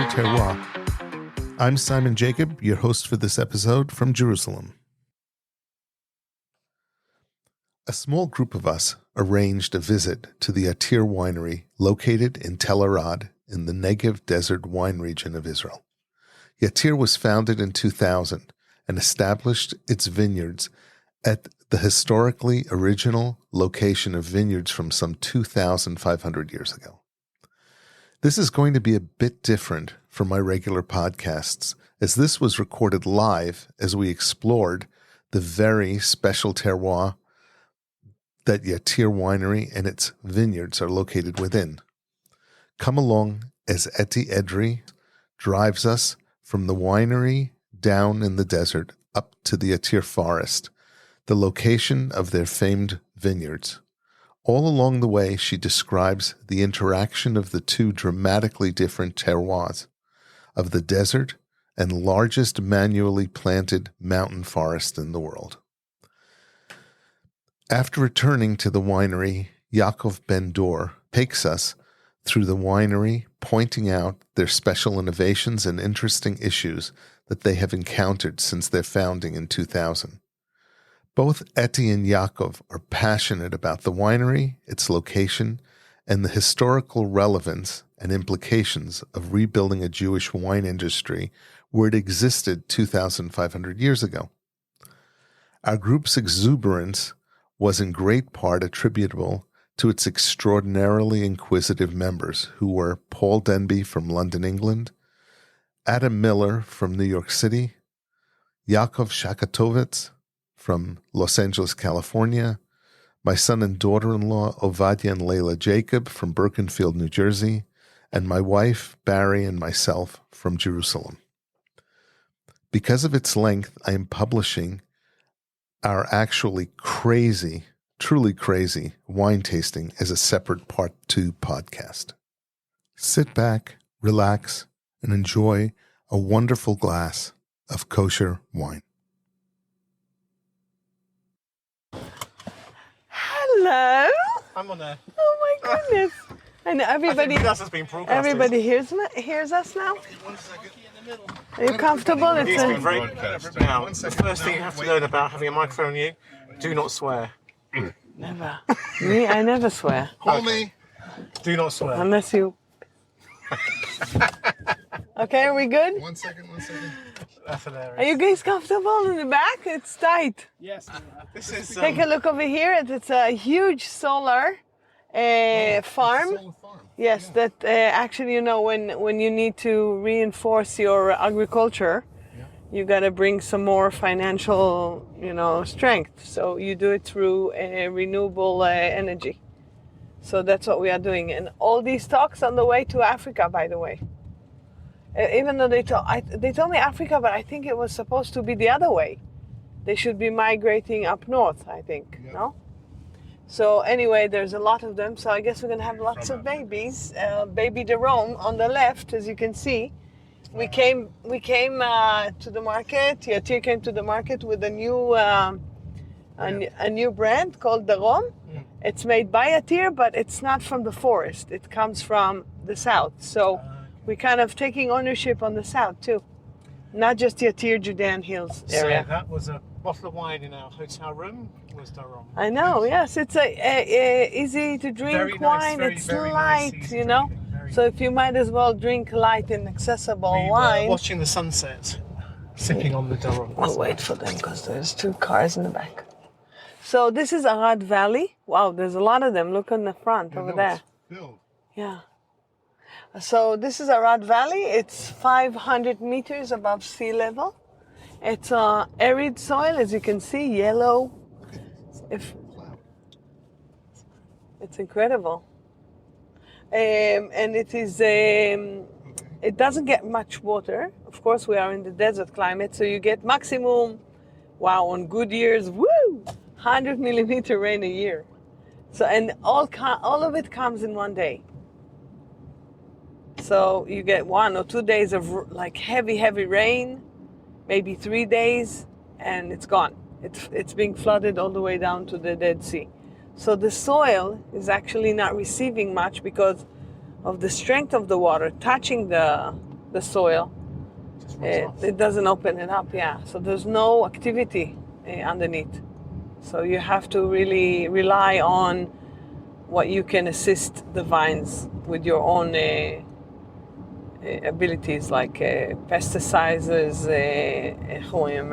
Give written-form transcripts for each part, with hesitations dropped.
TheKosherTerroir. I'm Simon Jacob, your host for this episode from Jerusalem. A small group of us arranged a visit to the Yatir Winery located in Tel Arad in the Negev Desert wine region of Israel. Yatir was founded in 2000 and established its vineyards at the historically original location of vineyards from some 2,500 years ago. This is going to be a bit different from my regular podcasts, as this was recorded live as we explored the very special terroir that Yatir Winery and its vineyards are located within. Come along as Eti Edri drives us from the winery down in the desert up to the Yatir forest, the location of their famed vineyards. All along the way, she describes the interaction of the two dramatically different terroirs of the desert and largest manually planted mountain forest in the world. After returning to the winery, Yaakov Ben Dor takes us through the winery, pointing out their special innovations and interesting issues that they have encountered since their founding in 2000. Both Eti and Yaakov are passionate about the winery, its location, and the historical relevance and implications of rebuilding a Jewish wine industry where it existed 2,500 years ago. Our group's exuberance was in great part attributable to its extraordinarily inquisitive members, who were Paul Denby from London, England, Adam Miller from New York City, Yaakov Shakatovitz from Los Angeles, California, my son and daughter-in-law, Ovadia and Layla Jacob from Birkenfield, New Jersey, and my wife, Barry, and myself from Jerusalem. Because of its length, I am publishing our actually crazy, truly crazy wine tasting as a separate Part 2 podcast. Sit back, relax, and enjoy a wonderful glass of kosher wine. Hello. I'm on there. Oh my goodness. And everybody hears us now? Are you comfortable? It's been very now, the first thing you have to learn about having a microphone on you, do not swear. Never. Me, I never swear. Hold me. Do not swear. Unless you... Okay, are we good? One second. That's hilarious. Are you guys comfortable in the back? It's tight. Yes. This is, Take a look over here. It's a huge solar farm. Yes, that actually, when you need to reinforce your agriculture, you got to bring some more financial, strength. So you do it through renewable energy. So that's what we are doing. And all these talks on the way to Africa, by the way. Even though they told me Africa, but I think it was supposed to be the other way. They should be migrating up north, I think, no? So anyway, there's a lot of them. So I guess we're going to have lots of babies. Baby Jerome on the left, as you can see. We came to the market. Yatir came to the market with a new brand called Darom. It's made by Yatir, but it's not from the forest. It comes from the south. So we're kind of taking ownership on the south too, not just Yatir Judean Hills area. So that was a bottle of wine in our hotel room. Was Darom. I know, yes, it's a easy to drink very wine. Nice, it's very light, nice, So if you might as well drink light and accessible we wine. were watching the sunset, sipping on the Darom. We'll wait for them because there's 2 cars in the back. So this is Arad Valley. Wow, there's a lot of them. Look on the front over there. Yeah. So this is Arad Valley. It's 500 meters above sea level. It's arid soil, as you can see, yellow. It's incredible. And it is. It doesn't get much water. Of course, we are in the desert climate, so you get maximum. Wow, on good years, 100 millimeter rain a year. So and all of it comes in one day. So you get 1 or 2 days of like heavy rain, maybe 3 days, and it's gone. It's being flooded all the way down to the Dead Sea. So the soil is actually not receiving much because of the strength of the water touching the the soil. Just runs off. It doesn't open it up, yeah. So there's no activity underneath. So you have to really rely on what you can assist the vines with your own abilities, like pesticides, איך אומרים,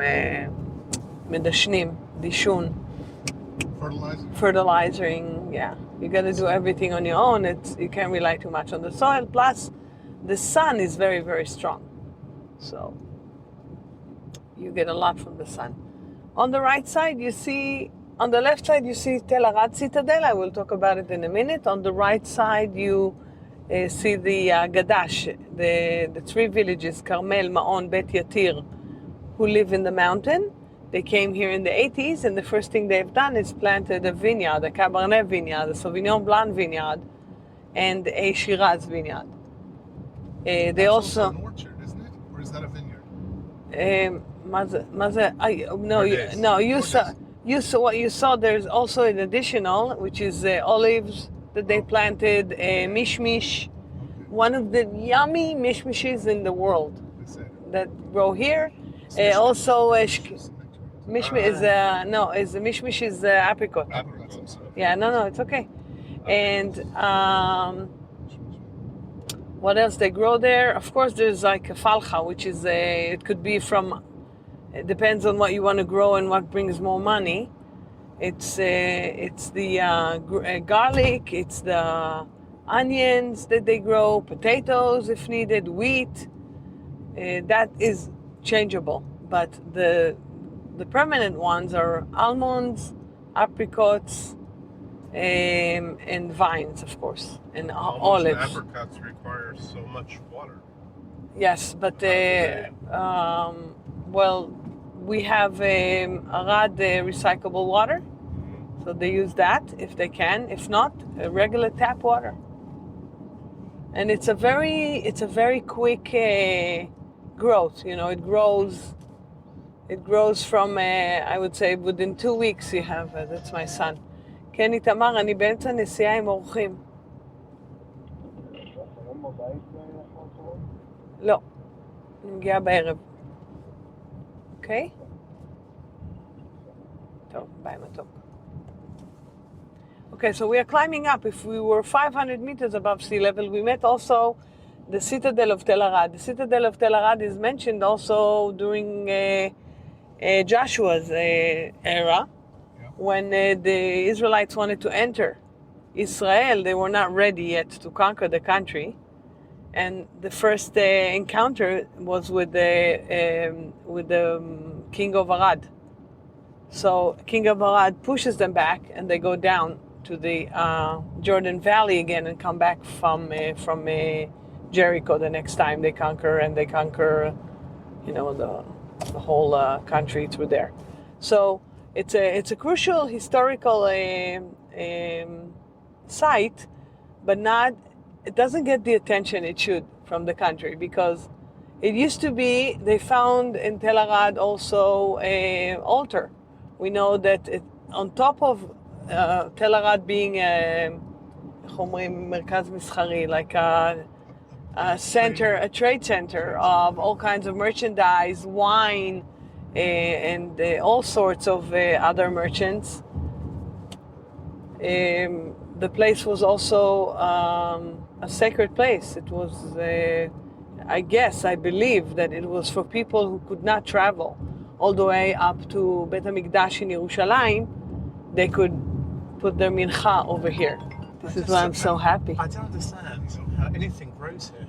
מדשנים, דישון. Fertilizing, yeah. You got to do everything on your own. You can't rely too much on the soil. Plus, the sun is very, very strong. So you get a lot from the sun. On the right side, on the left side, you see Tel Arad Citadel. I will talk about it in a minute. On the right side, you see the Gadash, the three villages, Carmel, Maon, Bet Yatir, who live in the mountain. They came here in the 80s, and the first thing they've done is planted a vineyard, a Cabernet vineyard, a Sauvignon Blanc vineyard, and a Shiraz vineyard. They also an orchard, isn't it? Or is that a vineyard? You saw what you saw. There's also an additional, which is olives that they planted, mishmish, one of the yummy mishmishes in the world that grow here. Also, mishmish is apricot. Yeah, no, it's okay. And what else they grow there? Of course, there's like a falcha, which is it could be from. It depends on what you want to grow and what brings more money. It's the garlic, it's the onions that they grow, potatoes if needed, wheat. That is changeable, but the permanent ones are almonds, apricots, and vines, of course, and olives. And apricots require so much water. Yes, but well, we have Arad recyclable water, so they use that if they can. If not, regular tap water. And it's a very quick growth. You know, it grows from I would say within 2 weeks you have. That's my son. כן, איתמר, אני באמצע נסיעה עם אורחים. לא, אני מגיעה בערב. Okay? טוב, ביי מתוק. Okay, so we are climbing up. If we were 500 meters above sea level, we met also the citadel of Tel Arad. The citadel of Tel Arad is mentioned also during Joshua's era, when the Israelites wanted to enter Israel. They were not ready yet to conquer the country. And the first encounter was with the king of Arad. So King of Arad pushes them back, and they go down to the Jordan Valley again and come back from Jericho the next time they conquer, you know, the whole country through there. So it's a crucial historical site, but it doesn't get the attention it should from the country, because it used to be, they found in Tel Arad also an altar. We know that on top of Tel Arad being מרכז מסחרי, like a trade center of all kinds of merchandise, wine, and all sorts of other merchants. The place was also a sacred place. It was, I believe that it was for people who could not travel all the way up to Bet HaMikdash in Yerushalayim. They could put their mincha over here. This is why I'm so happy. I don't understand how anything grows here.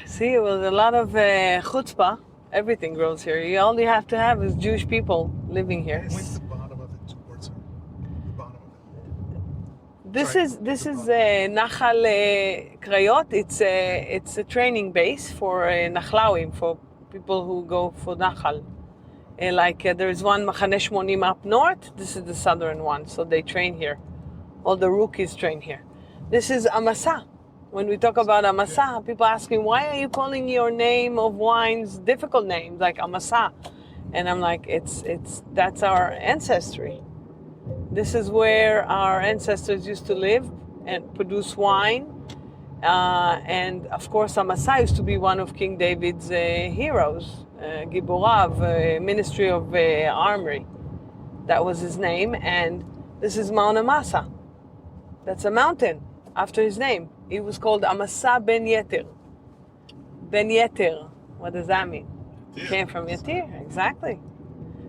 See, with a lot of chutzpah, everything grows here. All you have to have is Jewish people living here. Point the bottom of it towards her. The bottom of it. This is Nachal Krayot. It's a training base for Nachlawim, for people who go for Nachal. There is one Machane Shmonim up north. This is the southern one, so they train here. All the rookies train here. This is Amasa. When we talk about Amasa, people ask me, why are you calling your name of wines difficult names like Amasa? And I'm like, that's our ancestry. This is where our ancestors used to live and produce wine. And of course, Amasa used to be one of King David's heroes, Giborav, Ministry of Armory. That was his name, and this is Mount Amasa. That's a mountain after his name. He was called Amasa Ben Yatir. Ben Yatir, what does that mean? He came from Yatir, exactly.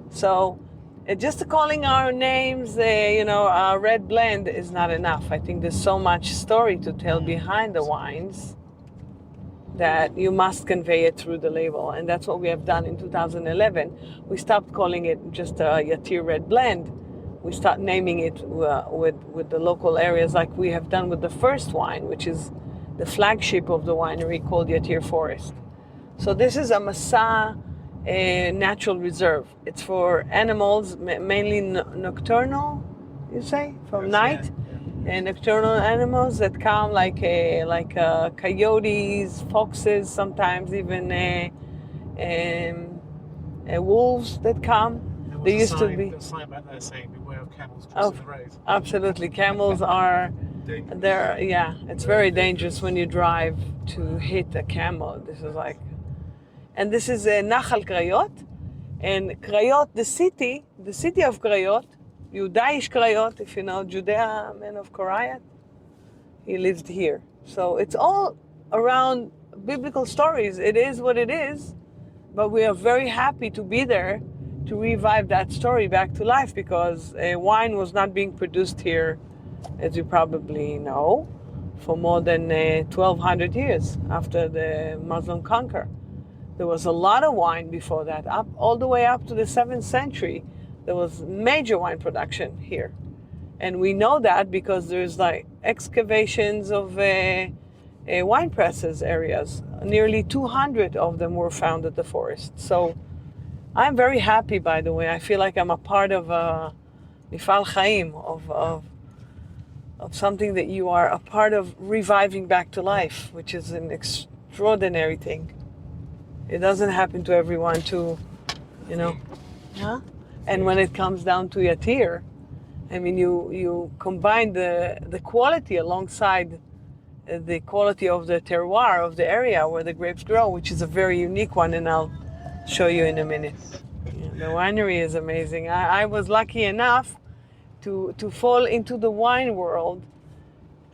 So just calling our names, a red blend is not enough. I think there's so much story to tell behind the wines that you must convey it through the label. And that's what we have done in 2011. We stopped calling it just a Yatir red blend. We start naming it with the local areas, like we have done with the first wine, which is the flagship of the winery, called Yatir Forest. So this is a Masa natural reserve. It's for animals, mainly nocturnal, you say, from night, and nocturnal animals that come like coyotes, foxes, sometimes even wolves that come. There used to be. There's a sign back there saying beware of camels crossing the road. Absolutely, camels are. They're it's very dangerous when you drive to hit a camel. This is like, and this is Nachal Krayot, and Krayot, the city of Krayot, Yudaish Krayot, if you know Judea, man of Korayat, he lived here. So it's all around biblical stories. It is what it is, but we are very happy to be there to revive that story back to life, because wine was not being produced here, as you probably know, for more than 1,200 years after the Muslim conquer. There was a lot of wine before that, all the way up to the 7th century. There was major wine production here. And we know that because there's like excavations of wine presses areas. Nearly 200 of them were found at the forest. So I'm very happy, by the way. I feel like I'm a part of Mifal Chaim, of something that you are a part of reviving back to life, which is an extraordinary thing. It doesn't happen to everyone Huh? And when it comes down to Yatir, I mean, you combine the quality alongside the quality of the terroir of the area where the grapes grow, which is a very unique one, and I'll show you in a minute. The winery is amazing. I was lucky enough to fall into the wine world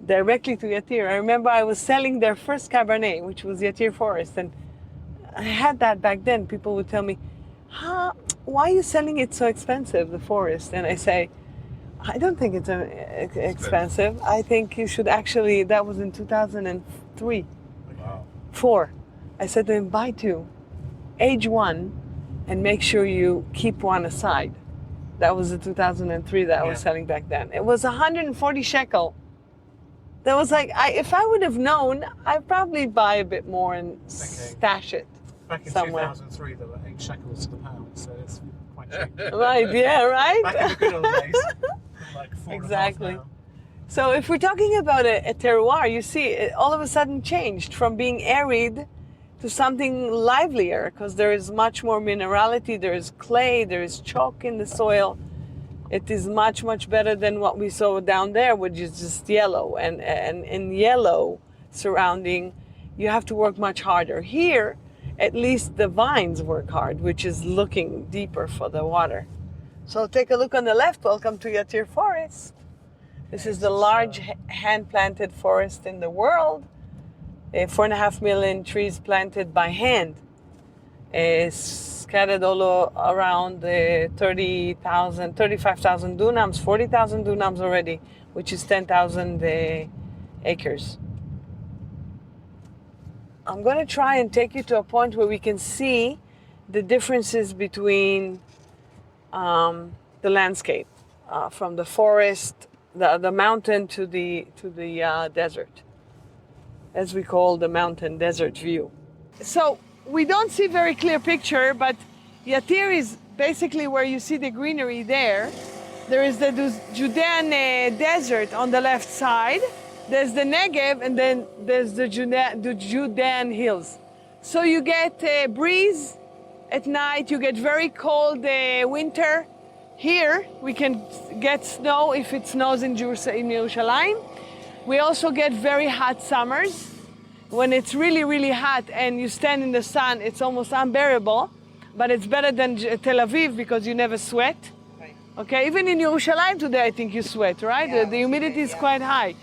directly to Yatir. I remember I was selling their first Cabernet, which was Yatir Forest, and I had that back then. People would tell me, why are you selling it so expensive, the forest? And I say, I don't think it's expensive. I think you should actually, that was in 2003. Wow. 4. I said to him, buy 2, age 1, and make sure you keep 1 aside. That was the 2003 that I was selling back then. It was 140 shekel. That was like, if I would have known, I'd probably buy a bit more and stash it back in somewhere. 2003, there were 8 shekels to the pound, so it's quite cheap. Right, right? Back in the good old days, like 4 Exactly. So if we're talking about a terroir, you see, it all of a sudden changed from being arid to something livelier, because there is much more minerality, there is clay, there is chalk in the soil. It is much, much better than what we saw down there, which is just yellow. And in yellow surrounding, you have to work much harder. Here, at least the vines work hard, which is looking deeper for the water. So take a look on the left. Welcome to Yatir Forest. This is the large hand-planted forest in the world. 4.5 million trees planted by hand, scattered all around 35,000 dunams, 40,000 dunams already, which is 10,000 acres. I'm going to try and take you to a point where we can see the differences between the landscape, from the forest, the mountain to the desert, as we call the mountain desert view. So we don't see very clear picture, but Yatir is basically where you see the greenery there. There is the Judean desert on the left side. There's the Negev, and then there's the Judean hills. So you get a breeze at night, you get very cold winter. Here we can get snow if it snows in Jerusalem. We also get very hot summers. when it's really, really hot and you stand in the sun, it's almost unbearable. But it's better than Tel Aviv because you never sweat. Right. Okay, even in Yerushalayim today, I think you sweat, right? Yeah, the humidity is quite high.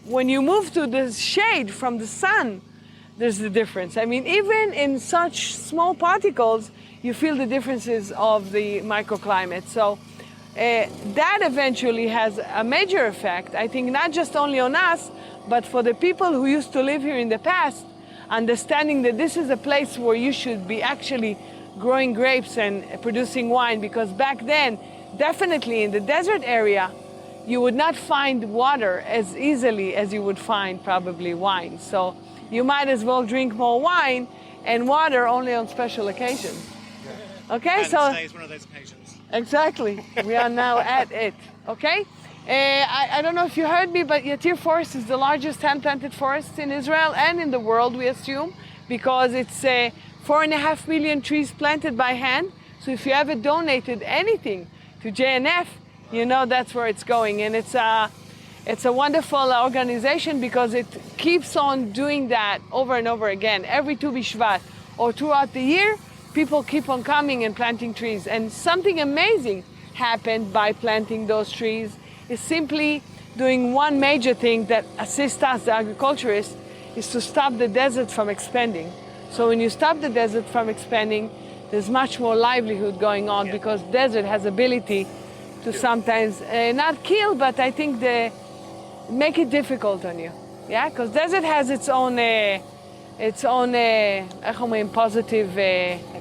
When you move to the shade from the sun, there's the difference. I mean, even in such small particles, you feel the differences of the microclimate. So that eventually has a major effect, I think, not just only on us, but for the people who used to live here in the past, understanding that this is a place where you should be actually growing grapes and producing wine, because back then, definitely in the desert area, you would not find water as easily as you would find probably wine. So you might as well drink more wine and water only on special occasions. Okay, And so today is one of those occasions. exactly, we are now at it. Okay, I don't know if you heard me, but Yatir Forest is the largest hand-planted forest in Israel and in the world, we assume, because it's 4.5 million trees planted by hand. So if you ever donated anything to JNF, you know that's where it's going. And it's a wonderful organization because it keeps on doing that over and over again. Every Tu B'Shvat or throughout the year, people keep on coming and planting trees. And something amazing happened by planting those trees is simply doing one major thing that assists us, the agriculturists, is to stop the desert from expanding. So when you stop the desert from expanding, there's much more livelihood going on because desert has ability to sometimes not kill, but I think make it difficult on you. Yeah, because desert has its own positive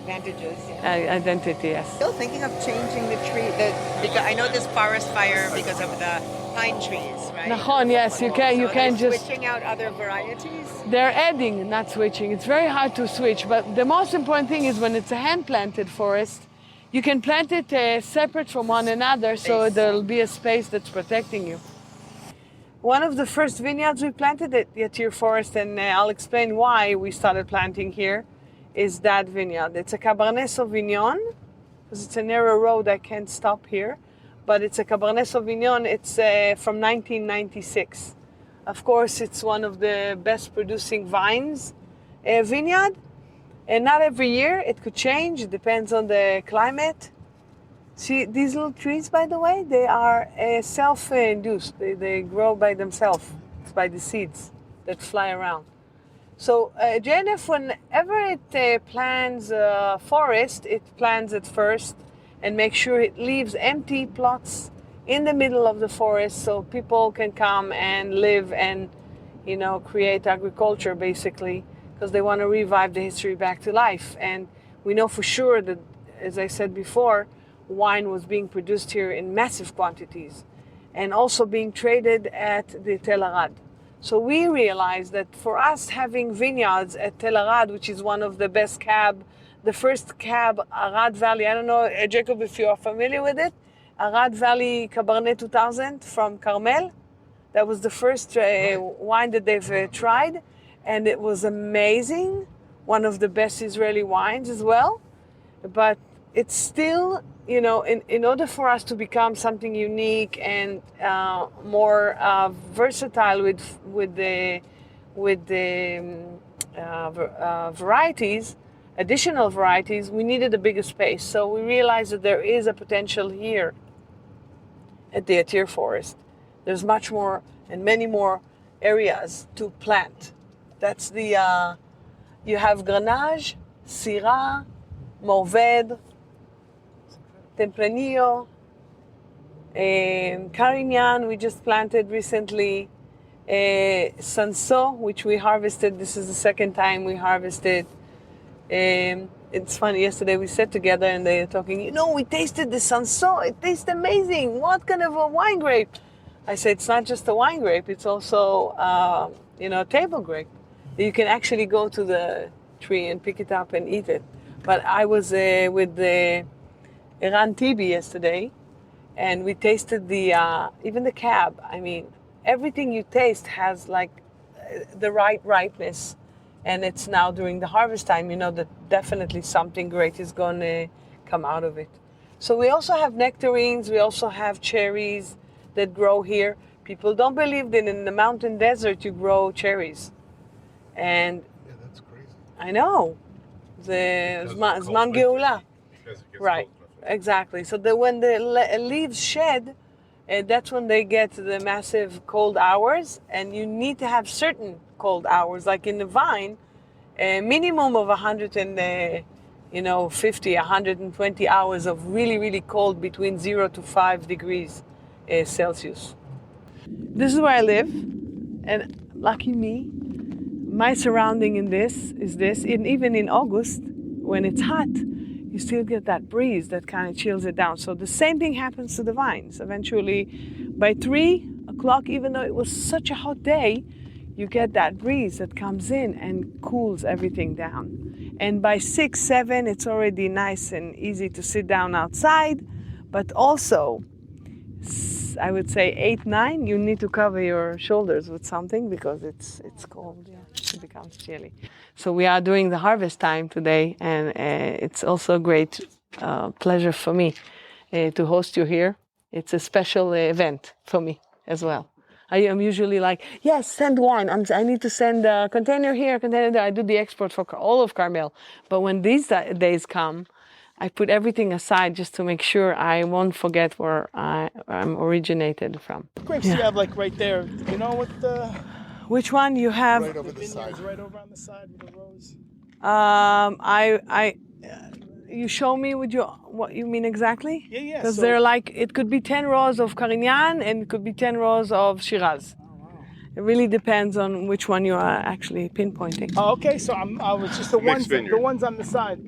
Advantages. Yeah. identity. Yes. Still thinking of changing the tree. Because I know there's forest fire because of the pine trees, right? Nachon, yes, you can they're just. switching out other varieties. They're adding, not switching. It's very hard to switch, but the most important thing is when it's a hand-planted forest, you can plant it separate from one another, so there'll be a space that's protecting you. One of the first vineyards we planted at Yatir Forest, and I'll explain why we started planting here, is that vineyard. It's a Cabernet Sauvignon, because it's a narrow road, I can't stop here, but it's a Cabernet Sauvignon. It's from 1996. Of course, it's one of the best producing vines vineyard. And not every year, it could change. It depends on the climate. See, these little trees, by the way, they are self-induced. They grow by themselves. It's by the seeds that fly around. So JNF, whenever it plans a forest, it plans it first and makes sure it leaves empty plots in the middle of the forest so people can come and live and, create agriculture, basically, because they want to revive the history back to life. And we know for sure that, as I said before, wine was being produced here in massive quantities and also being traded at the Tel Arad. So we realized that for us having vineyards at Tel Arad, which is one of the best the first cab, Arad Valley, I don't know, Jacob, if you are familiar with it, Arad Valley Cabernet 2000 from Carmel. That was the first wine that they've tried. And it was amazing, one of the best Israeli wines as well. But it's still, in order for us to become something unique and more versatile with the varieties, additional varieties, we needed a bigger space. So we realized that there is a potential here at the Yatir Forest. There's much more and many more areas to plant. That's you have Grenache, Syrah, Mourvèdre, Tempranillo, Carignan, we just planted recently, Sanso, which we harvested. This is the second time we harvested. It's funny, yesterday we sat together and they were talking, we tasted the Sanso, it tastes amazing. What kind of a wine grape? I said, it's not just a wine grape, it's also, a table grape. You can actually go to the tree and pick it up and eat it. But I was with the Eran Tibi yesterday, and we tasted even the cab. I mean, everything you taste has the right ripeness, and it's now during the harvest time. That definitely something great is going to come out of it. So we also have nectarines. We also have cherries that grow here. People don't believe that in the mountain desert you grow cherries. And Yeah, that's crazy. I know. Zman Geula. Because it gets Right, cold enough. exactly. So when the leaves shed, that's when they get the massive cold hours, and you need to have certain cold hours. Like in the vine, a minimum of 150, 120 hours of really, really cold between 0 to 5 degrees Celsius. This is where I live, and lucky me, my surrounding in this is this. And even in August, when it's hot, you still get that breeze that kind of chills it down. So the same thing happens to the vines. Eventually, by 3 o'clock, even though it was such a hot day, you get that breeze that comes in and cools everything down. And by 6, 7, it's already nice and easy to sit down outside. But also, I would say 8, 9, you need to cover your shoulders with something because it's cold. Yeah, it becomes chilly. So we are doing the harvest time today, and it's also a great pleasure for me to host you here. It's a special event for me as well. I am usually like, yes, send wine. I need to send a container here, a container there. I do the export for all of Carmel. But when these days come, I put everything aside just to make sure I won't forget where I'm originated from. Grapes you have like right there. You know what the Which one you have? Right over the vineyards side. right over on the side with the rows? You show me what you mean exactly? Yeah. Because So, they're like, it could be 10 rows of Carignan and it could be 10 rows of Shiraz. It really depends on which one you are actually pinpointing. oh, okay. So I was just the Mixed ones vineyard. on the side.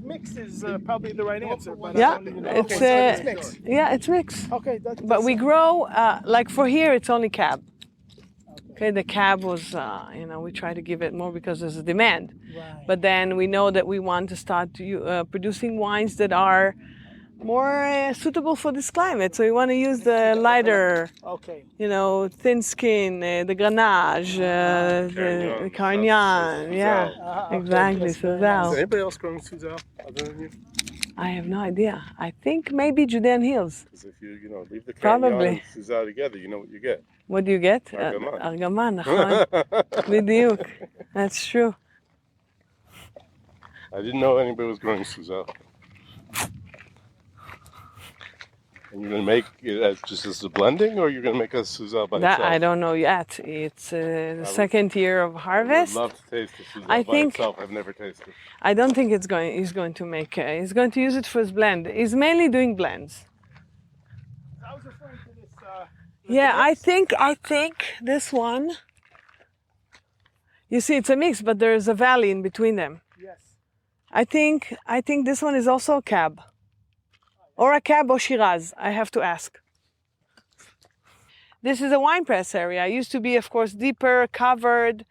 Mixed is probably the right answer. But Yeah, I don't even know. it's Okay, so it's mixed. yeah, it's mixed. Okay, But we grow like for here, it's only cab. Okay, the cab was we try to give it more because there's a demand. Right. But then we know that we want to start producing wines that are more suitable for this climate. So we want to use the lighter, Okay. thin skin, the Grenache, the Carignan. Yeah, Okay, exactly. yes, So very that. Is anybody else growing Suzal other than you? I have no idea. I think maybe Judean Hills. Because if you leave the Probably. Carignan and Suzal together, you know what you get. What do you get? Argaman. Argaman, נכון. בדיוק. That's true. I didn't know anybody was growing Suzal. And you're going to make it as just as a blending, or you're going to make a Suzal by That itself? I don't know yet. It's the second year of I would harvest. love to taste the Suzal I by think- itself. I've never tasted it. I don't think he's going to make. He's going to use it for his blend. He's mainly doing blends. I was referring to this. Yeah, I think this one. You see, it's a mix, but there is a valley in between them. Yes. I think this one is also a cab, or a cab or Shiraz. I have to ask. This is a wine press area. It used to be, of course, deeper, covered.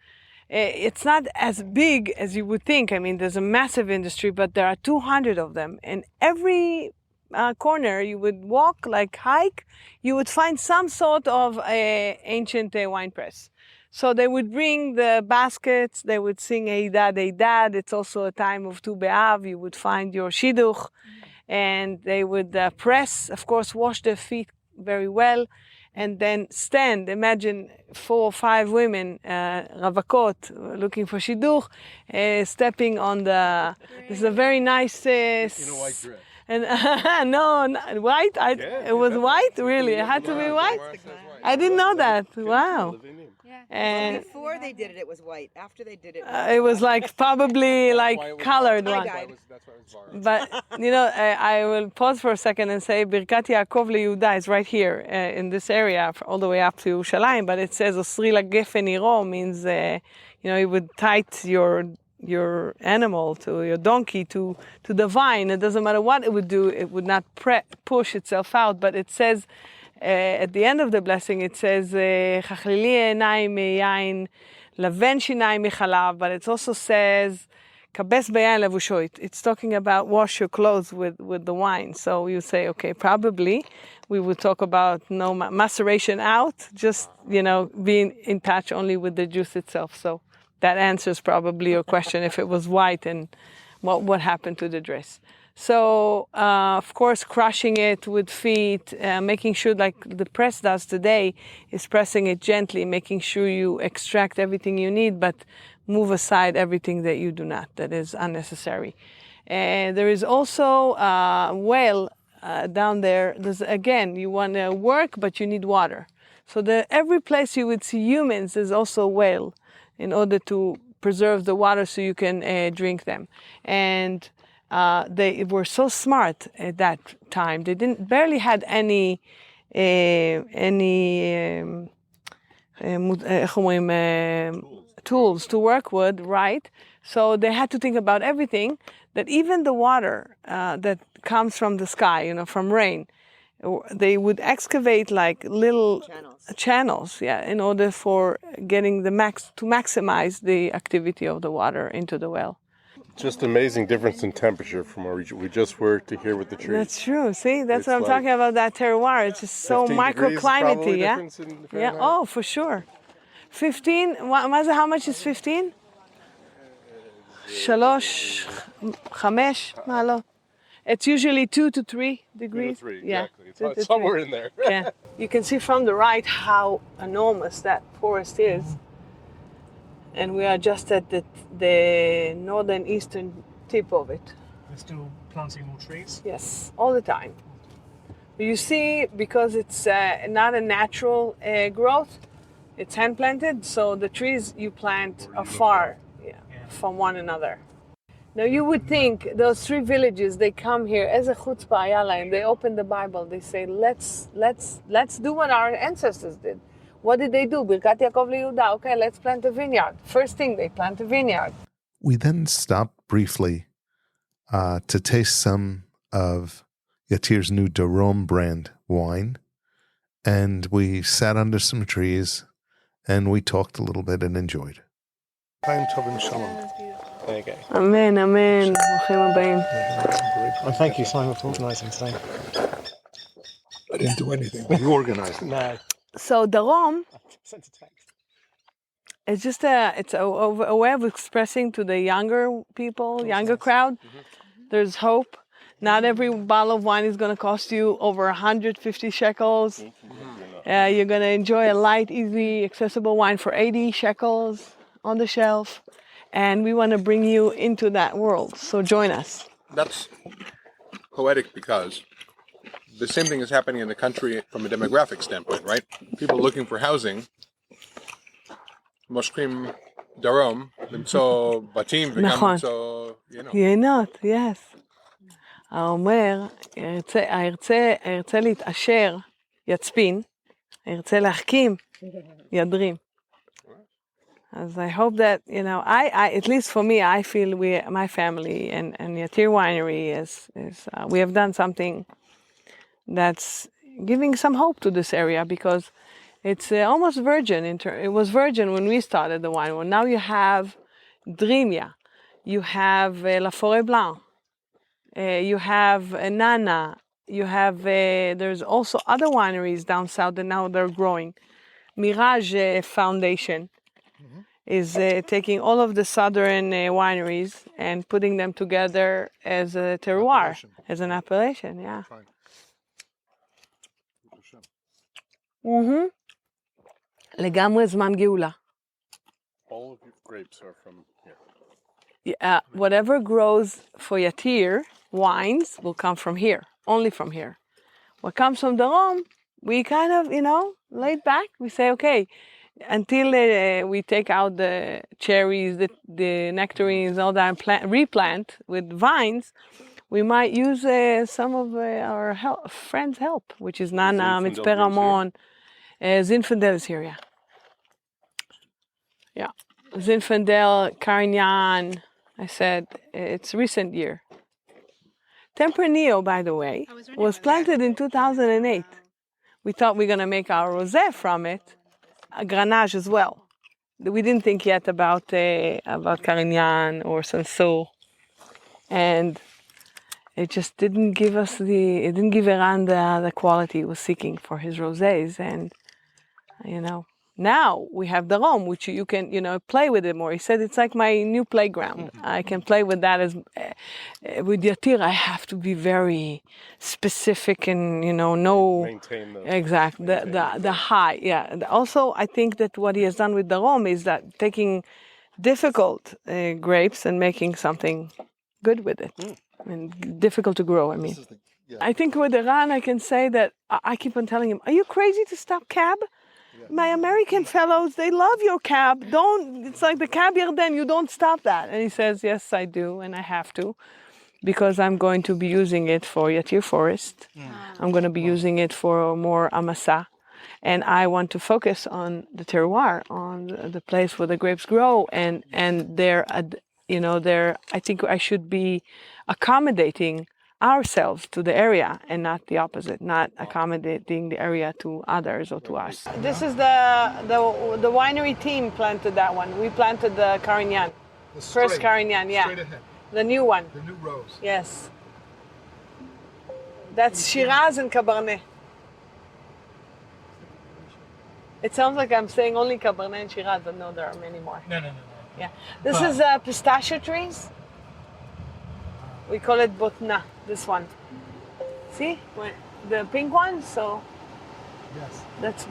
It's not as big as you would think. I mean, there's a massive industry, but there are 200 of them, and every corner you would walk, like hike, you would find some sort of ancient wine press. So they would bring the baskets, they would sing Eidad, Eidad. It's also a time of Tu B'Av. You would find your shidduch, and they would press, of course, wash their feet very well, and then stand. Imagine 4 or 5 women, ravakot, looking for shidduch, stepping on the. This is a very nice. In a white dress. And no, white. It was white, really. It had to be white. I didn't know that. Wow. And Before they did it, it was white. After they did it, it was like probably like colored one. dyed. But I will pause for a second and say Birkat Yaakov LeYehuda is right here in this area, all the way up to Yerushalayim. But it says Osri LaGefen Iro means you would tight your animal to your donkey to the vine. It doesn't matter what it would do; it would not push itself out. But it says at the end of the blessing, it says Chachlili einayim miyayin, laven shinayim michalav. But it also says Kabes beyayin levusho. It's talking about wash your clothes with the wine. So you say, okay, probably we would talk about no maceration out, just being in touch only with the juice itself. So that answers probably your question if it was white and what happened to the dress. So, of course, crushing it with feet, making sure, like the press does today, is pressing it gently, making sure you extract everything you need, but move aside everything that you do not, that is unnecessary. And there is also a well down there. Again, you want to work, but you need water. So every place you would see humans, there's also a well in order to preserve the water so you can drink them. And they were so smart at that time. They barely had any tools to work with, right? So they had to think about everything, that even the water that comes from the sky, from rain, they would excavate like little channels, in order for getting to maximize the activity of the water into the well. Just amazing difference in temperature from where we just were to here with the trees. That's true. See, that's It's what I'm like talking about, that terroir. It's just so 15 degrees microclimatey, yeah? difference in Yeah, Fahrenheit? oh, for sure. 15, how much is 15? 3, 5 מעלות. It's usually 2 to 3 degrees. 2 to 3, Yeah, exactly. 2 to It's somewhere 3. in there. Yeah. You can see from the right how enormous that forest is. And we are just at the northern eastern tip of it. They're still planting more trees. Yes, all the time. You see, because it's not a natural growth, it's hand planted, so the trees you plant are far from one another. Now you would think those 3 villages, they come here as a chutzpah yalla, and they open the Bible. They say, let's do what our ancestors did. What did they do? Birkat Yaakov LeYehuda. Okay, let's plant a vineyard. First thing, they plant a vineyard. We then stopped briefly to taste some of Yatir's new Darom brand wine, and we sat under some trees, and we talked a little bit and enjoyed. Chaim Tovim Shalom. There you go. Amen, amen. Bruchim הבאים. And thank you, Simon, for organising today. I didn't do anything. You organized it. No. So Darom, Sent a text. it's just a way of expressing to the younger people, younger crowd, there's hope. Not every bottle of wine is going to cost you over 150 shekels. You're going to enjoy a light, easy, accessible wine for 80 shekels on the shelf. And we want to bring you into that world. So join us. That's poetic because the same thing is happening in the country from a demographic standpoint, right? People looking for housing, moshkim darom, lמצוא בתים וגם נכון. למצוא, יינות, yes. האומר, ארצה להתעשר, יצפין, ארצה להחכים, ידרים. As I hope that, I at least for me, I feel my family and Yatir Winery we have done something that's giving some hope to this area, because it's almost virgin. It was virgin when we started the wine. Well, now you have Drimia, you have La Forêt Blanc, you have Nana, you have, there's also other wineries down south that now they're growing. Mirage Foundation is taking all of the southern wineries and putting them together as a terroir, as an appellation, yeah. לגמרי זמן גאולה. All of your grapes are from here. Yeah, whatever grows for Yatir wines will come from here, only from here. What comes from Darom, we kind of, laid back. We say, okay, until we take out the cherries, the nectarines, all that, and replant with vines, we might use some of our friends' help, which is Nana, Mitzpe Ramon, Zinfandel is here, yeah. Yeah, Zinfandel, Carignan, I said, it's recent year. Tempranillo, by the way, was planted in 2008. We thought we were going to make our rosé from it, a Grenache as well. We didn't think yet about Carignan or Sansour. And it just didn't give us it didn't give Eran the quality he was seeking for his rosés. And, Now we have the Rome, which you can, play with it more. He said it's like my new playground. I can play with that as with Yatir. I have to be very specific and no Maintain the exact the high. Yeah. And also, I think that what he has done with the Rome is that taking difficult grapes and making something good with it. And difficult to grow. I mean, I think with Iran, I can say that I keep on telling him, "Are you crazy to stop cab?" My American fellows, they love your cab. It's like the cab Yarden, you don't stop that. And he says, yes, I do, and I have to, because I'm going to be using it for Yatir Forest. I'm going to be using it for more amasa. And I want to focus on the terroir, on the place where the grapes grow. And I think I should be accommodating ourselves to the area and not the opposite, not accommodating the area to others or to us. This is the winery team planted that one. We planted the Carignan. First Carignan, yeah. Straight ahead. The new one. The new rose. Yes. That's Shiraz and Cabernet. It sounds like I'm saying only Cabernet and Shiraz, but no, there are many more. No. Yeah. This is pistachio trees. We call it botna, this one. See? The pink one? So Yes. that's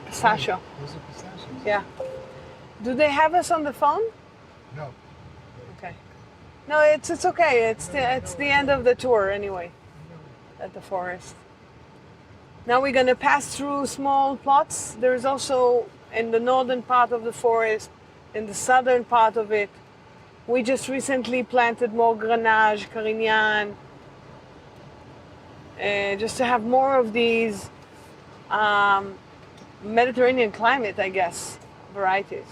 pistachio. Those are pistachios. Yeah. Do they have us on the phone? No. Okay. No, it's okay. It's the end of the tour anyway. At the forest. Now we're gonna pass through small plots. There's also in the northern part of the forest, in the southern part of it, we just recently planted more Grenache, Carignan, just to have more of these Mediterranean climate, I guess, varieties.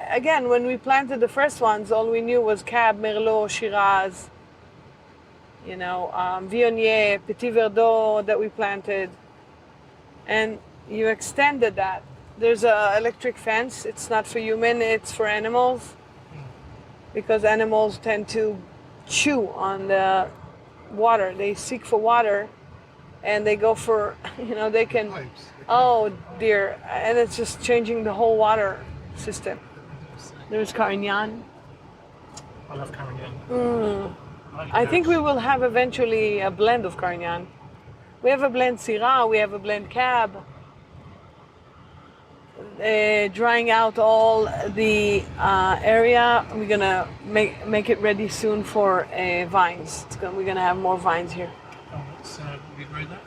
Again, when we planted the first ones, all we knew was Cab, Merlot, Shiraz, Viognier, Petit Verdot that we planted. And you extended that. There's an electric fence. It's not for human, it's for animals. Because animals tend to chew on the water. They seek for water and they go for, they can, Pipes. oh dear. And it's just changing the whole water system. There's Carignan. I love Carignan. I think we will have eventually a blend of Carignan. We have a blend Syrah, we have a blend Cab. Drying out all the area. We're gonna make it ready soon for vines. We're gonna have more vines here. Oh, what's we grow that?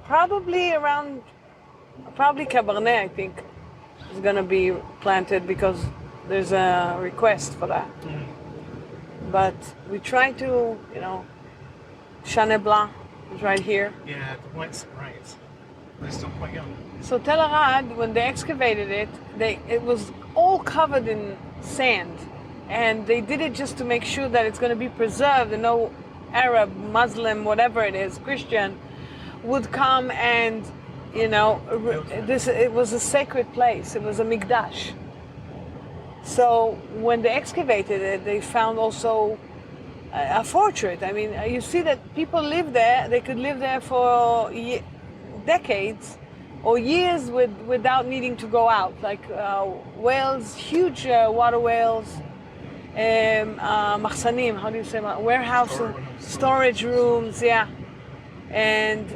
Probably Cabernet, I think, is gonna be planted because there's a request for that. But we try to, Chenin Blanc is right here. Yeah, the white's great. They're still quite young. So Tel Arad, when they excavated it, it was all covered in sand. And they did it just to make sure that it's going to be preserved and no Arab, Muslim, whatever it is, Christian, would come and, it was a sacred place. It was a mikdash. So when they excavated it, they found also a fortress. I mean, you see that people live there. They could live there for decades or years without needing to go out. Like whales, huge water whales, machsanim, how do you say, warehouse, storage rooms, yeah. And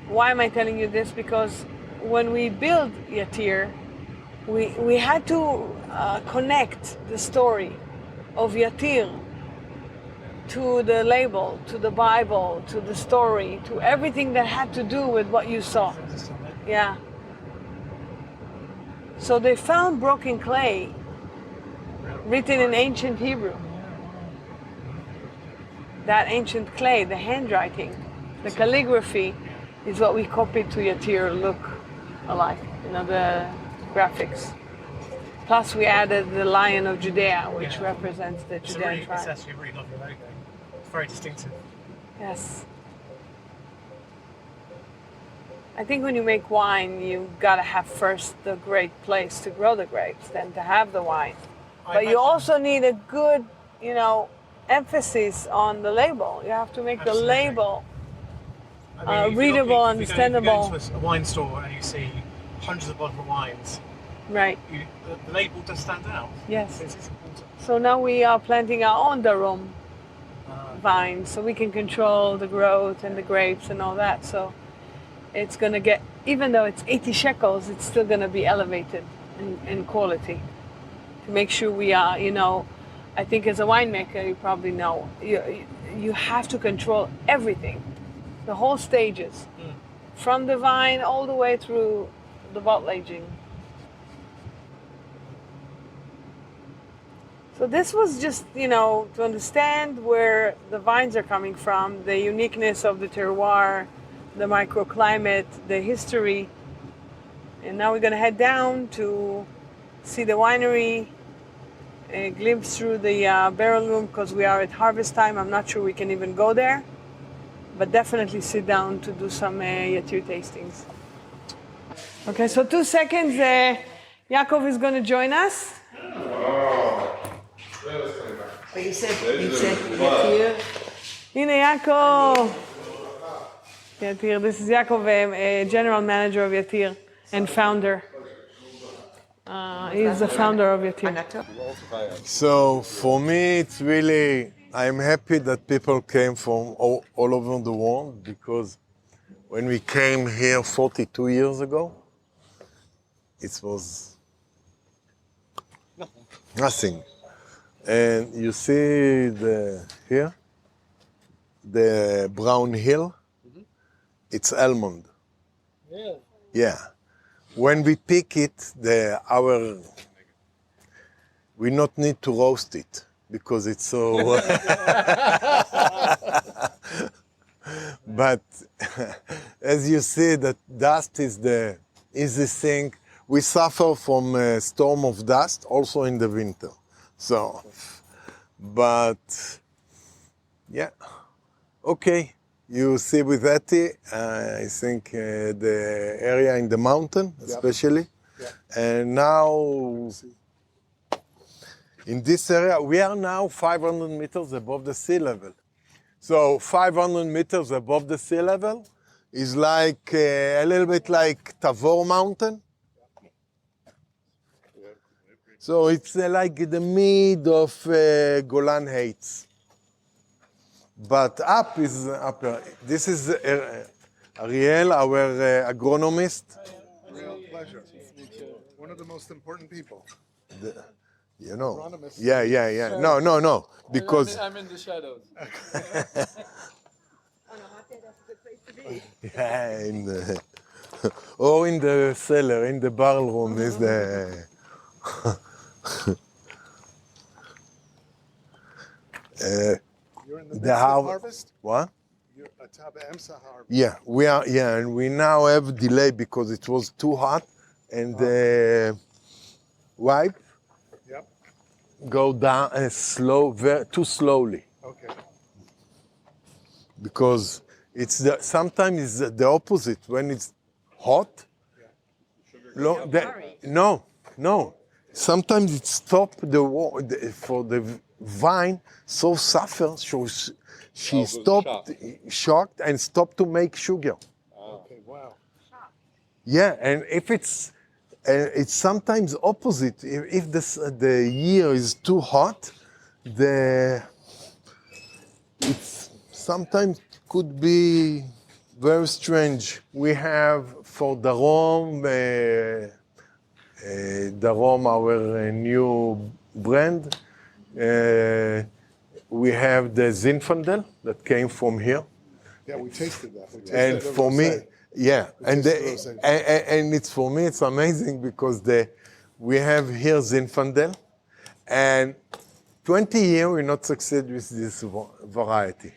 why am I telling you this? Because when we built Yatir, we had to connect the story of Yatir to the label, to the Bible, to the story, to everything that had to do with what you saw. Yeah. So they found broken clay written in ancient Hebrew. That ancient clay, the handwriting, the calligraphy is what we copied to Yatir look alike, the graphics. Plus we added the Lion of Judea, which represents the Judean tribe. It's actually a really lovely logo. It's very distinctive. Yes. I think when you make wine, you gotta have first the great place to grow the grapes, then to have the wine. But you also need a good, emphasis on the label. You have to make the label readable, If you understandable. go into a wine store and you see hundreds of bottles of wines, Right. the label does stand out. Yes. It's important. So now we are planting our own durum vines, so we can control the growth and the grapes and all that. So it's going to get, even though it's 80 shekels, it's still going to be elevated in quality. To make sure we are, I think as a winemaker, you probably know, you have to control everything, the whole stages, from the vine all the way through the bottle aging. So this was just, to understand where the vines are coming from, the uniqueness of the terroir, the microclimate, the history. And now we're going to head down to see the winery, a glimpse through the barrel room, because we are at harvest time. I'm not sure we can even go there, but definitely sit down to do some Yatir tastings. Okay, so 2 seconds, Yaakov is going to join us. But you said Yatir. Hine Yaakov. Yatir, this is Yaakov, general manager of Yatir and founder. He's the founder of Yatir. So for me, it's really, I'm happy that people came from all over the world, because when we came here 42 years ago, it was nothing. And you see here, the brown hill, it's almond. Yeah. Yeah. When we pick it, we not need to roast it because it's so. But as you see, that dust is the easy thing. We suffer from a storm of dust also in the winter. So, but yeah, okay. You see with Eti, I think the area in the mountain, especially. Yep. And now, in this area, we are now 500 meters above the sea level. So 500 meters above the sea level is like a little bit like Tavor Mountain. So it's like the mid of Golan Heights. But up is upper. This is Ariel, our agronomist. Real pleasure. One of the most important people. Agronomist. Yeah. No. Because I'm in the shadows. yeah, or in the cellar, in the barrel room is the. You're in the midst of harvest? What? You're a Taba Emsa harvest. Yeah, we are. Yeah, and we now have delay because it was too hot, and the wipe go down too slowly. Okay. Because sometimes it's the opposite. When it's hot, no. Sometimes it stops for the vine. So suffers, she stopped, shocked, and stopped to make sugar. Okay. Wow. Yeah, and if it's sometimes opposite. If the year is too hot, it's sometimes could be very strange. We have for Darom, our new brand. We have the Zinfandel that came from here. Yeah, we tasted that. And for me, yeah, and it's for me, it's amazing because we have here Zinfandel, and 20 years we not succeed with this variety.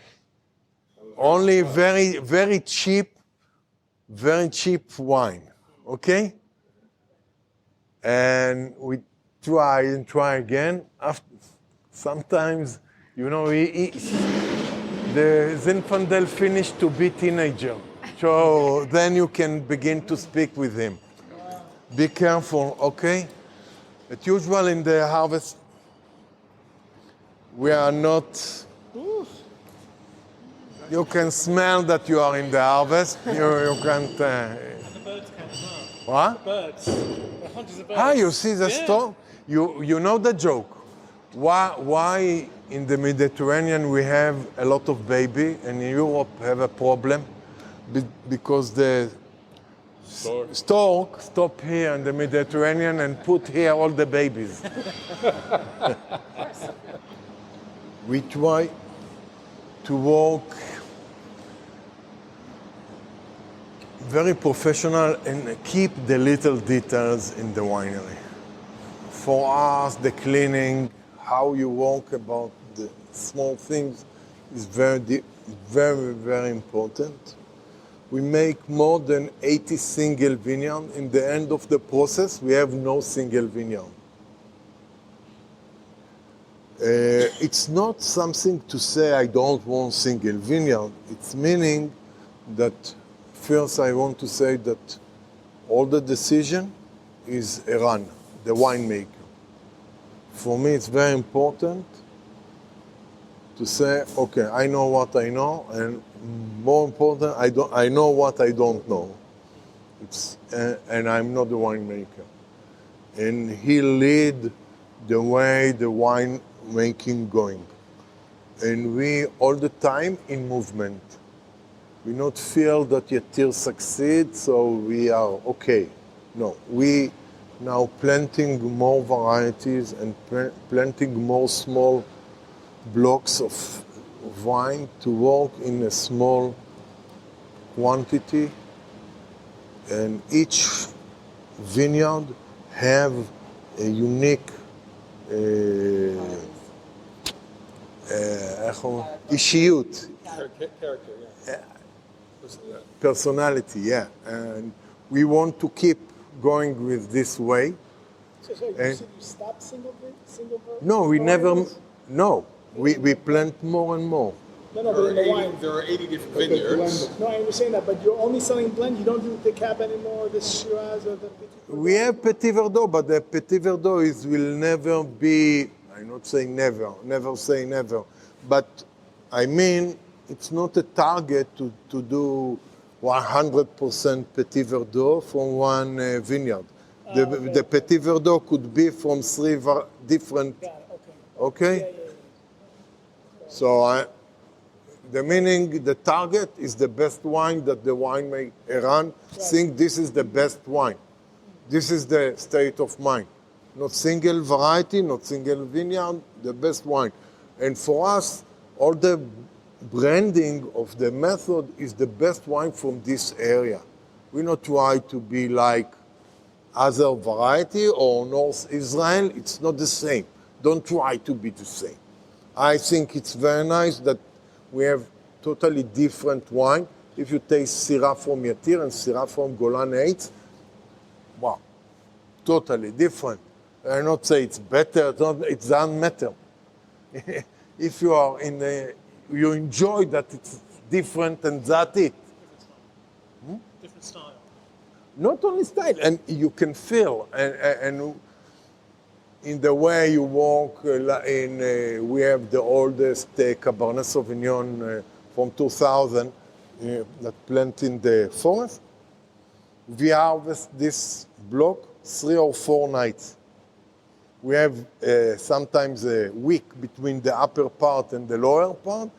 Only very cheap wine, okay? And we try and try again. Sometimes, the Zinfandel finished to be teenager. So then you can begin to speak with him. Be careful, okay? As usual in the harvest, we are not. You can smell that you are in the harvest. You can't. The birds come as well. What? Birds. The hunters of birds. Ah, you see the storm? You know the joke. Why in the Mediterranean we have a lot of baby and in Europe have a problem? Because the stork stop here in the Mediterranean and put here all the babies. We try to work very professional and keep the little details in the winery. For us, the cleaning, how you work about the small things is very, very important. We make more than 80 single vineyards. In the end of the process, we have no single vineyard. It's not something to say I don't want single vineyard. It's meaning that first I want to say that all the decision is Eran, the winemaker. For me, it's very important to say, okay, I know what I know, and more important, I know what I don't know. And I'm not the winemaker. And he lead the way the winemaking going. And we all the time in movement. We not feel that Yatir succeed, so we are okay. No, we now planting more varieties and planting more small blocks of wine to work in a small quantity, and each vineyard have a unique אישיות, personality, yeah. And we want to keep going with this way. So you said you stopped single bird? No, we never. No, we plant more and more. No, but in the wine. There are 80 different vineyards. No, I understand that, but you're only selling blend. You don't do the cab anymore, the Shiraz or the Petit Verdot? We have Petit Verdot, but the Petit Verdot will never be. I'm not saying never. Never say never. But I mean, it's not a target to do 100% Petit Verdot from one vineyard. The Petit Verdot could be from three different. Got it, Okay. Yeah. So the meaning, the target is the best wine that the winemaker Iran think this is the best wine. This is the state of mind. Not single variety, not single vineyard, the best wine. And for us, all the branding of the method is the best wine from this area. We not try to be like other variety or North Israel. It's not the same. Don't try to be the same. I think it's very nice that we have totally different wine. If you taste Syrah from Yatir and Syrah from Golan Heights, wow, totally different. I not say it's better, it doesn't matter. If you are you enjoy that it's different and that's it. Different style. Not only style, and you can feel, and in the way you walk, we have the oldest Cabernet Sauvignon from 2000 that plant in the forest. We harvest this block 3 or 4 nights. We have sometimes a week between the upper part and the lower part,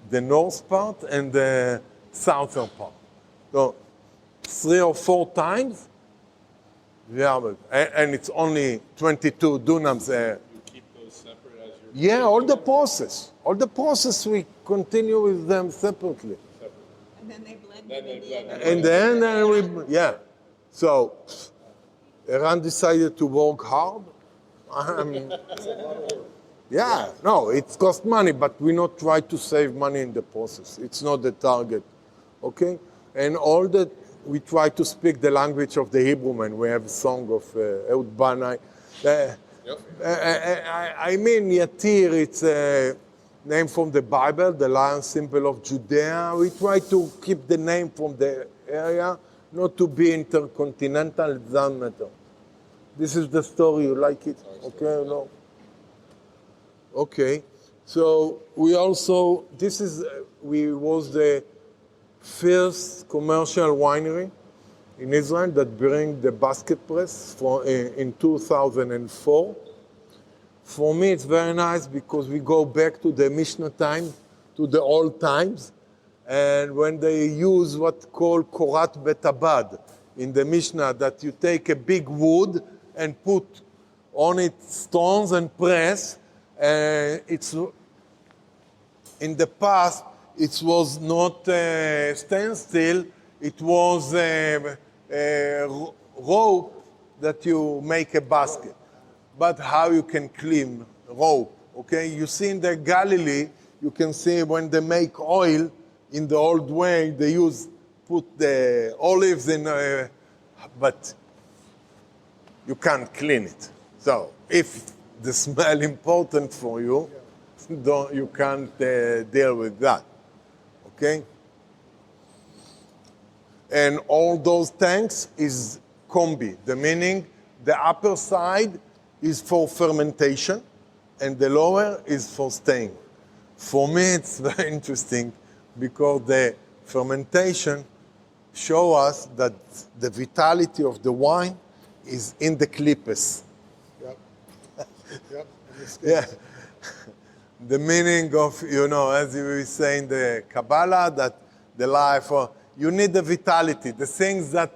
the north part and the southern part. So 3 or 4 times we harvest, and it's only 22 dunams. You keep those separate as you're... Yeah, all the process we continue with them separately. And then they blend In the end, yeah. So Eran decided to work hard. Yeah, no, it costs money, but we not try to save money in the process. It's not the target, okay? And all that, we try to speak the language of the Hebrew man. We have a song of Ehud Banai. I mean, Yatir, it's a name from the Bible, the lion symbol of Judea. We try to keep the name from the area, not to be intercontinental, it doesn't matter. This is the story, you like it? Okay, no? Okay, so we we was the first commercial winery in Israel that bring the basket press in 2004. For me, it's very nice because we go back to the Mishnah time, to the old times, and when they use what called korat betabad in the Mishnah, that you take a big wood and put on it stones and press. It's in the past, it was not standstill. It was a rope that you make a basket. But how you can clean rope, okay? You see in the Galilee, you can see when they make oil in the old way, they put the olives in, but you can't clean it. So if the smell important for you, you can't deal with that, okay? And all those tanks is combi, the meaning the upper side is for fermentation and the lower is for staying. For me, it's very interesting because the fermentation show us that the vitality of the wine is in the clippers. Yep. Yep. Yeah. The meaning of, as you were saying, the Kabbalah, that the life, you need the vitality, the things that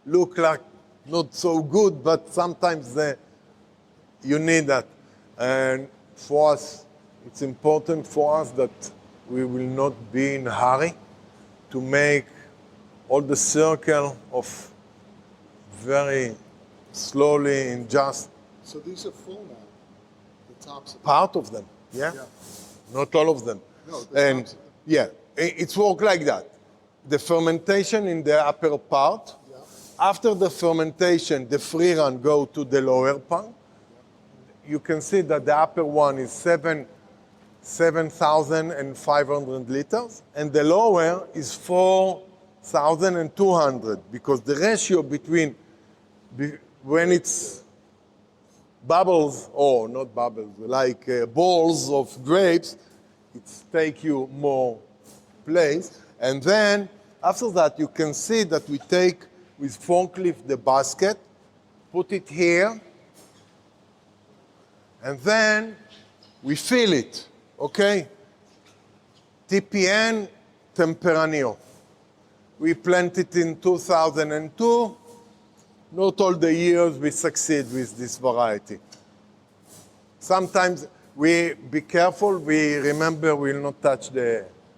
look like not so good, but sometimes you need that. And for us, it's important for us that we will not be in a hurry to make all the circle of very slowly and just. So these are full now, the tops of them. Part of them, yeah? Not all of them. No, the tops of them. Yeah, it's work like that. The fermentation in the upper part. Yeah. After the fermentation, the free run go to the lower part. You can see that the upper one is 7,500 liters, and the lower is 4,200, because the ratio between when it's bubbles, or not bubbles, like balls of grapes, it take you more place. And then after that, you can see that we take with forklift the basket, put it here, and then we fill it, okay? TPN Tempranillo. We planted in 2002. Not all the years we succeed with this variety. Sometimes we be careful. We remember we'll not touch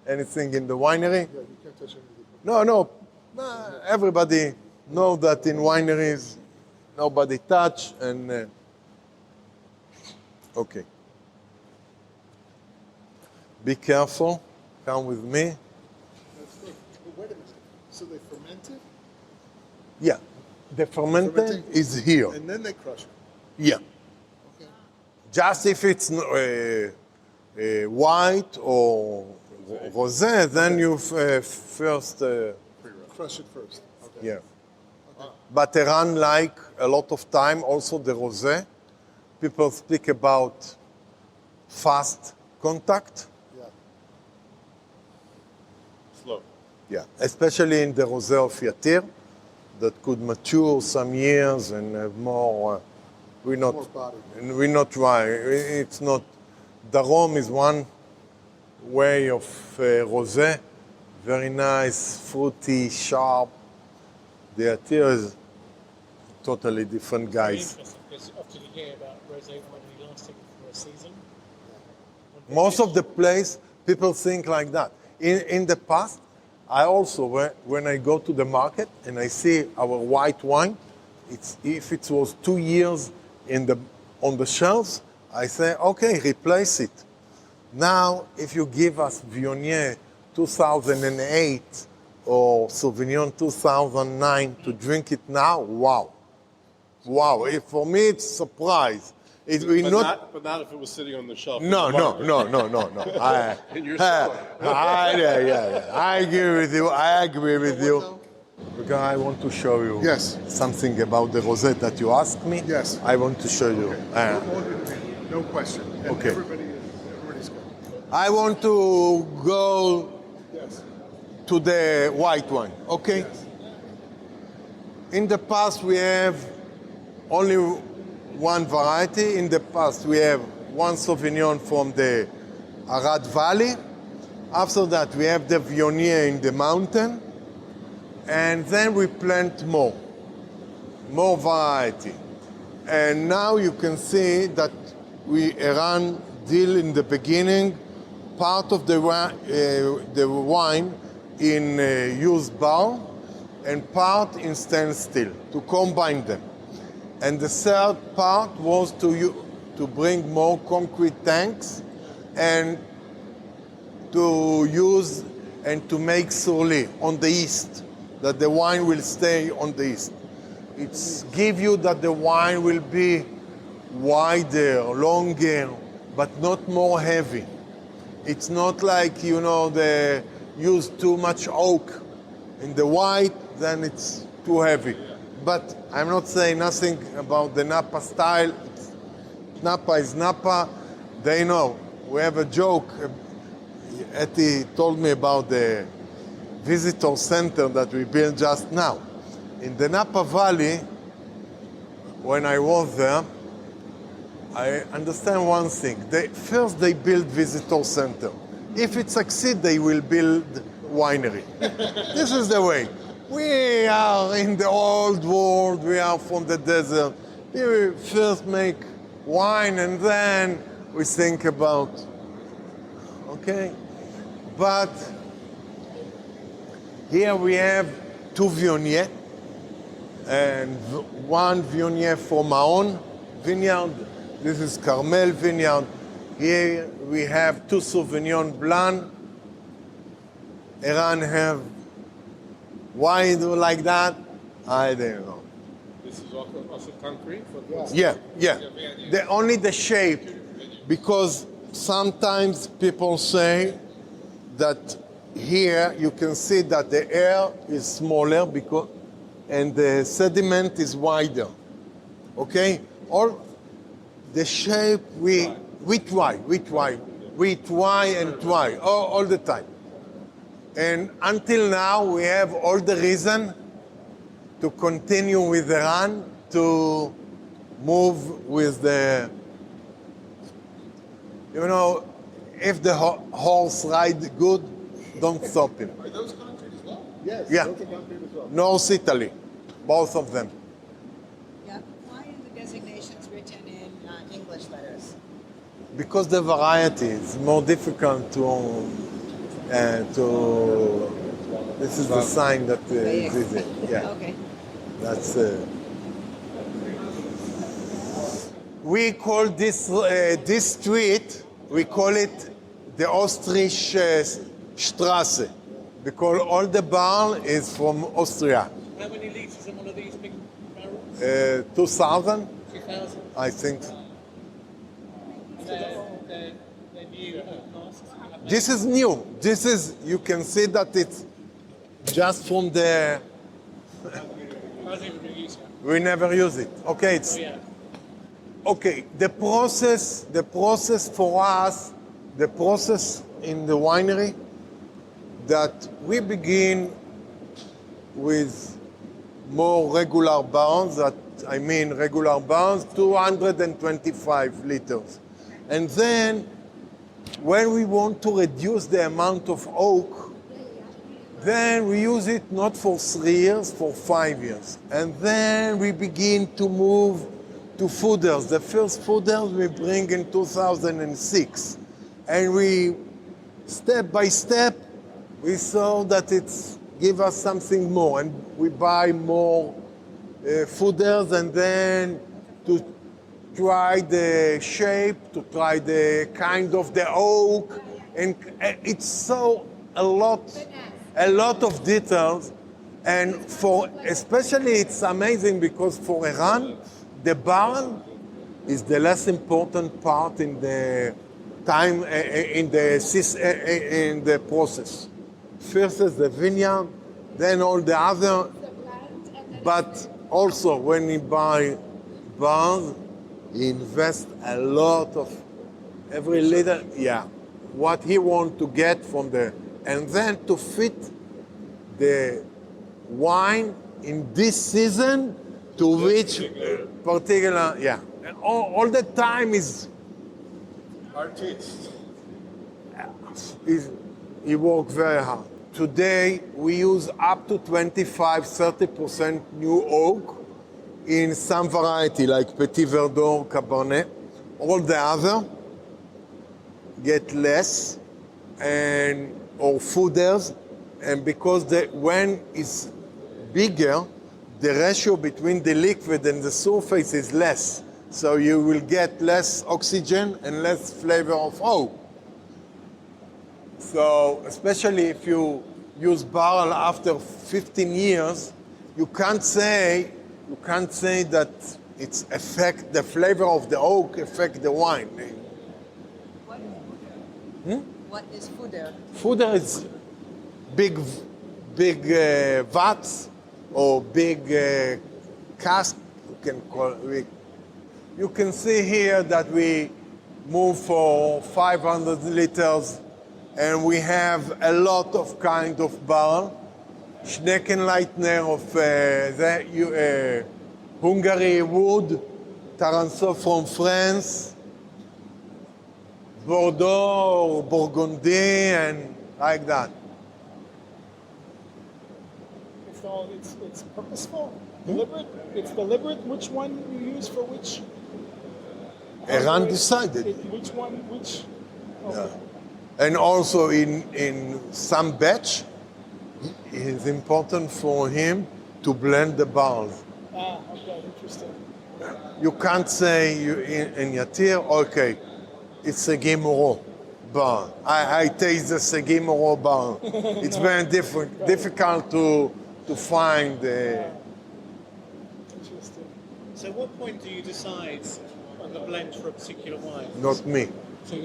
anything in the winery. Yeah, you can't touch anything. No. Everybody know that in wineries, nobody touch and. Okay. Be careful. Come with me. That's good. But wait a minute. So they ferment it? Yeah. The fermented Fermenting? is here. And then they crush it. Yeah. Okay. Just if it's white or rosé, then you first. Crush it first. Okay. Yeah. But they run like a lot of time. Also the rosé. People speak about fast contact. Yeah. Slow. Yeah, especially in the rosé of Yatir, that could mature some years and have more. More body. We're not trying. It's not. Darom is one way of rosé, very nice, fruity, sharp. The Yatir is totally different guys. Interesting, because often you hear about rosé winery lasting for a season. Most of the place, people think like that. In the past, I also, when I go to the market and I see our white wine, if it was 2 years on the shelves, I say, okay, replace it. Now, if you give us Viognier 2008 or Sauvignon 2009 to drink it now, wow. Wow, for me it's a surprise. But not if it was sitting on the shelf. No. In your store. I agree with you. Because I want to show you something about the rosé that you asked me. Yes. I want to show you. No question. And Okay. everybody's good. I want to go to the white wine, okay? In the past, we have only one variety. In the past, we have one Sauvignon from the Arad Valley. After that, we have the Viognier in the mountain. And then we plant more variety. And now you can see that we ran deal in the beginning, part of the wine in used barrel and part in stainless steel, to combine them. And the third part was to bring more concrete tanks and to use and to make surly on the east, that the wine will stay on the east. It's give you that the wine will be wider, longer, but not more heavy. It's not like, you know, they use too much oak in the white, then it's too heavy. But I'm not saying nothing about the Napa style. Napa is Napa. They know. We have a joke. Eti told me about the visitor center that we built just now. In the Napa Valley, when I was there, I understand one thing. First they build visitor center. If it succeeds, they will build winery. This is the way. We are in the old world. We are from the desert. We first make wine and then we think about, okay? But here we have two Viognier and one Viognier from our own vineyard. This is Carmel vineyard. Here we have two Sauvignon Blanc. Iran have, why do like that? I don't know. This is also concrete? Yeah. Only the shape, because sometimes people say that here you can see that the air is smaller and the sediment is wider. Okay? All the shape we try and try all the time. And until now, we have all the reason to continue with the run, to move with the, you know, if the horse rides good, don't stop him. Are those concrete as well? Yes, Yeah. those are concrete as well. North Italy, both of them. Yeah. Why are the designations written in English letters? Because the variety is more difficult to this is the sign that is easy. Yeah. Okay. That's. We call this street. We call it the Ostrich Straße, because all the barn is from Austria. How many litres in one of these big barrels? 2,000, 2,000. I think. They're new casks. This is new. This is, you can see that it's just from the. How's it going to use it? We never use it. Okay, it's. Oh, yeah. Okay, the process for us, the process in the winery, that we begin with more regular barns, regular barns, 225 liters. And then when we want to reduce the amount of oak, then we use it not for 3 years, for 5 years. And then we begin to move to fooders. The first fooders we bring in 2006. And we, step by step, we saw that it's give us something more. And we buy more fooders and then to try the shape, to try the kind of the oak. And it's so a lot of details. And especially it's amazing because for Iran, the barn is the less important part in the time in the process. First is the vineyard, then all the other. But also when you buy barns, he invests a lot of every little. Yeah, what he wants to get from the and then to fit the wine in this season to which particular, yeah. And all the time is Artist. he worked very hard. Today we use up to 25-30% new oak in some variety like Petit Verdot, Cabernet. All the other get less or fooders, and because when it's bigger, the ratio between the liquid and the surface is less. So you will get less oxygen and less flavor of oak. So especially if you use barrel after 15 years, you can't say that it's affect the flavor of the oak affect the wine. What is fooder? Fooder is big vats or big cask. You can call it. You can see here that we move for 500 liters, and we have a lot of kind of barrel. Schneckenleitner of Hungary wood, Taransaud from France, Bordeaux, Burgundy, and like that. It's purposeful, deliberate. It's deliberate which one you use for which. Eran decided. Which one, which. Okay. Yeah. And also in some batch, it is important for him to blend the barrels. Ah, okay, interesting. You can't say in Yatir, okay, it's a Moreau barrel. I taste the Segui Moreau barrel. It's very difficult to find. Interesting. So at what point do you decide on the blend for a particular wine? Not me. So,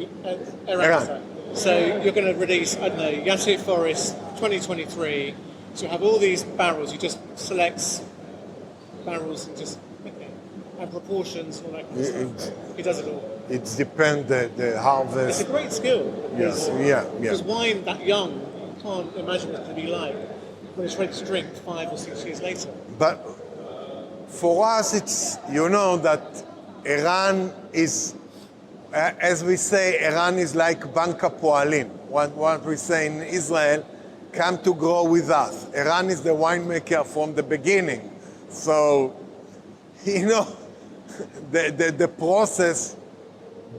so you're going to release, I don't know, Yatir Forest 2023. So you have all these barrels. You just select barrels and just and proportions and all that kind of stuff. He does it all. It depends the harvest. It's a great skill. Yes, yeah. Because wine that young, you can't imagine what it's going to be like when it's ready to drink 5 or 6 years later. But for us, it's, you know, that Iran is, as we say, Iran is like Banca Poalim. What we say in Israel, come to grow with us. Iran is the winemaker from the beginning. So, you know, the process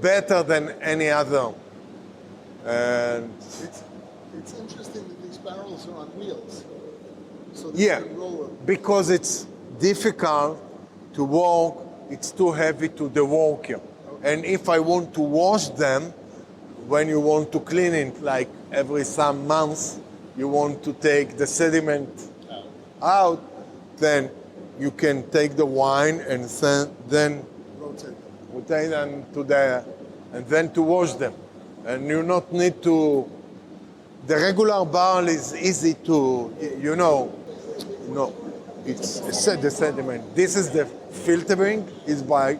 better than any other. And it's interesting that these barrels are on wheels. So yeah, can roll them. because it's difficult to walk, it's too heavy to the walker. And if I want to wash them, when you want to clean it, like every some months, you want to take the sediment out, then you can take the wine and then rotate them to and then to wash them. And you not need to, the regular barrel is easy to, you know, no, it's the sediment. This is the filtering, is by,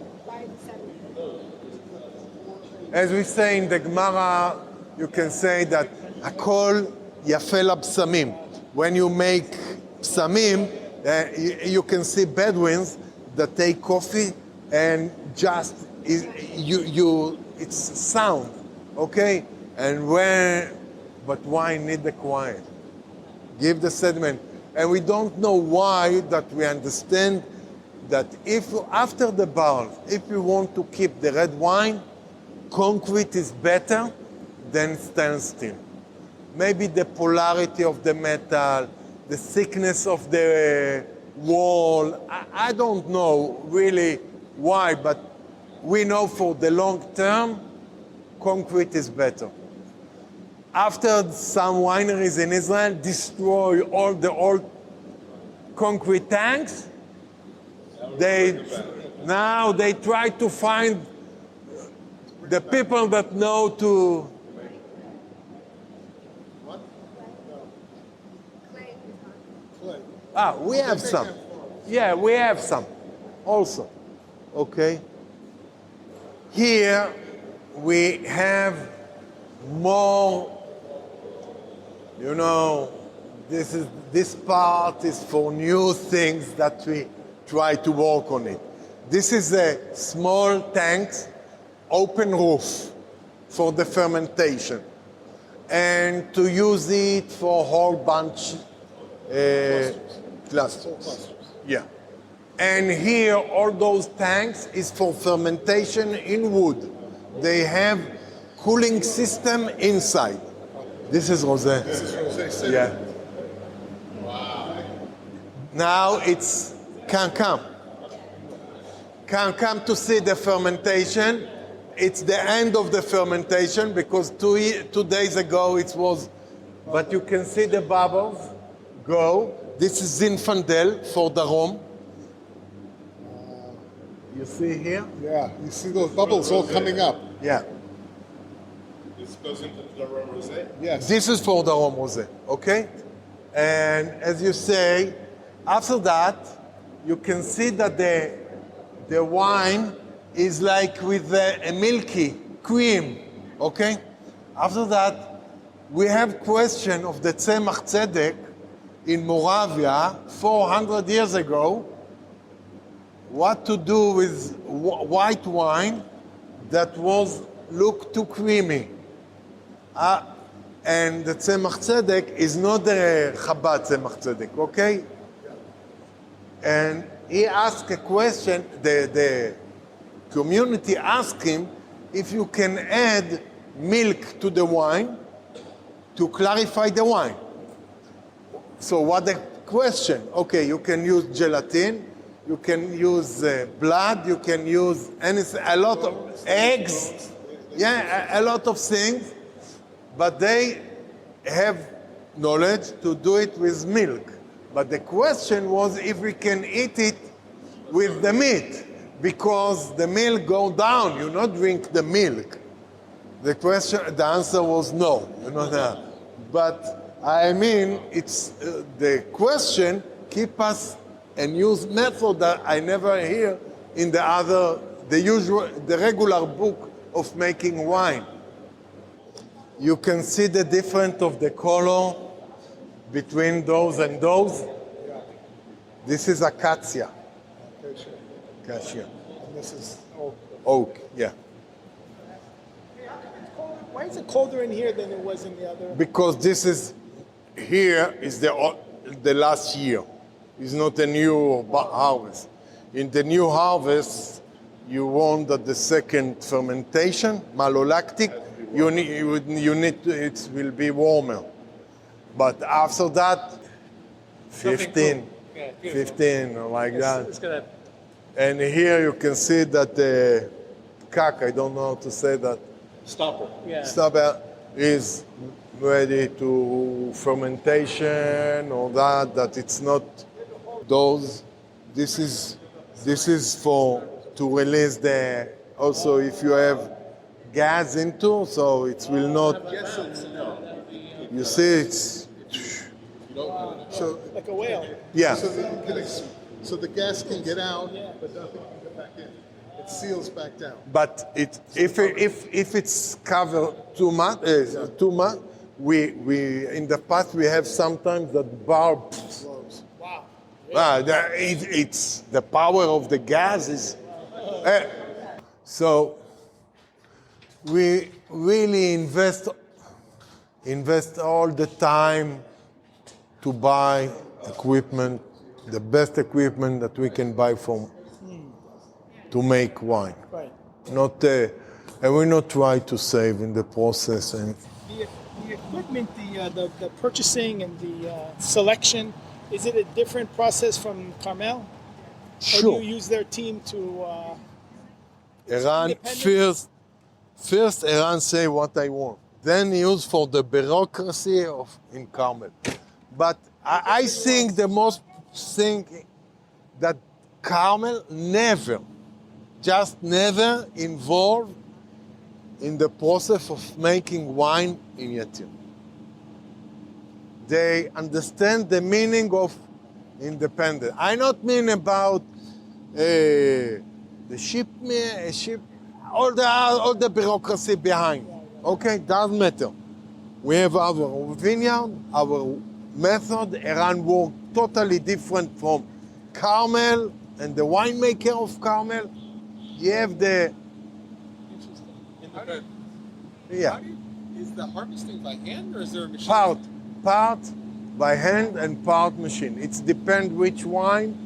as we say in the Gemara, you can say that Akol Yafel Psamim. When you make psamim, you can see Bedouins that take coffee and just it's sound, okay? And but wine need the quiet. Give the sediment. And we don't know why, that we understand that if after the barrel, if you want to keep the red wine, concrete is better than stainless steel. Maybe the polarity of the metal, the thickness of the wall. I don't know really why, but we know for the long term, concrete is better. After some wineries in Israel destroy all the old concrete tanks, now they try to find the people that know to. We have some. Yeah, we have some also. Okay. Here we have more You know, this part is for new things that we try to work on it. This is a small tanks, open roof for the fermentation, and to use it for a whole bunch clusters. Yeah. And here, all those tanks is for fermentation in wood. They have cooling system inside. This is rosé. This is rosé city. Yeah. Now it's come to see the fermentation. It's the end of the fermentation because 2 days ago it was, but you can see the bubbles go. This is Zinfandel for the rum. You see here? Yeah, you see those bubbles all coming up. Yeah. This goes into the rosé? Yes. This is for the rhum rosé, okay? And as you say, after that, you can see that the wine is like with a milky cream, okay? After that, we have question of the Tzemach Tzedek in Moravia 400 years ago, what to do with white wine that looked too creamy. And the Tzemach Tzedek is not the Chabad Tzemach Tzedek, okay? And he asked a question, the community asked him if you can add milk to the wine to clarify the wine. So what the question? Okay, you can use gelatin, you can use blood, you can use anything, a lot of eggs, yeah, a lot of things, but they have knowledge to do it with milk. But the question was if we can eat it with the meat, because the milk go down, you not drink the milk. The answer was no, you know that. But I mean, it's the question keep us a new method that I never hear in the regular book of making wine. You can see the difference of the color between those and those. This is acacia. Acacia. And this is oak. Oak, yeah. Why is it colder in here than it was in the other? Because here is the last year. It's not a new harvest. In the new harvest, you want that the second fermentation, malolactic, you need to, it will be warmer. But after that, 15, Yeah, 15 or like that. It's gonna. And here you can see that the kak, I don't know how to say that, Stopper. Yeah. stubber is ready to fermentation or that it's not those. This is for to release also if you have gas into, so it will not, you see it's, So, Like a whale. yeah. so the gas can get out, but nothing can get back in. It seals back down. But if it's covered too much, we in the past we have sometimes that barb. Wow. It's the power of the gas is. So we really invest all the time to buy equipment, the best equipment that we can buy to make wine. Right. And we not try to save in the process. And The equipment, the purchasing and the selection, is it a different process from Carmel? sure, Or do you use their team to? Iran independent? first Iran say what I want. Then use for the bureaucracy in Carmel. But I think the most thing that Carmel never involved in the process of making wine in Yatir. They understand the meaning of independent. I not mean about the ship, all the bureaucracy behind. Okay, doesn't matter. We have our vineyard, our method. Eran work totally different from Carmel and the winemaker of Carmel. You have the... Interesting. Yeah. Is the harvesting by hand or is there a machine? Part by hand and part machine. It depends which wine.